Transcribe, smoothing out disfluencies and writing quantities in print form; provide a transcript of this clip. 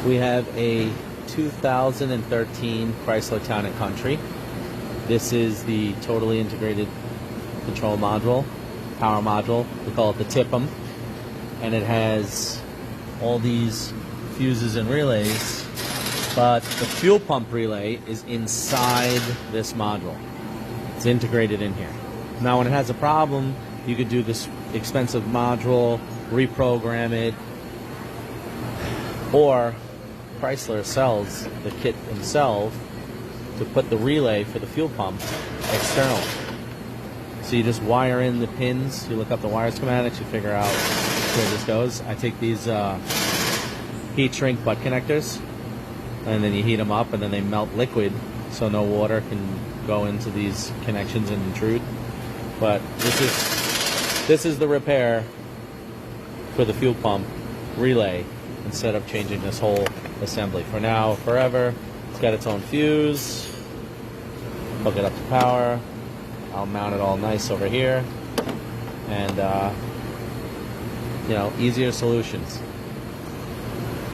We have a 2013 Chrysler Town & Country. This is the totally integrated control module, power module. We call it the TIPM. And it has all these fuses and relays, but the fuel pump relay is inside this module. It's integrated in here. Now when it has a problem, you could do this expensive module, reprogram it, or Chrysler sells the kit themselves to put the relay for the fuel pump external. So you just wire in the pins, you look up the wire schematics, you figure out where this goes. I take these heat shrink butt connectors, and then you heat them up, and then they melt liquid so no water can go into these connections and intrude. But this is the repair for the fuel pump relay instead of changing this whole assembly. For now, forever, it's got its own fuse. Hook it up to power. I'll mount it all nice over here, and you know, easier solutions.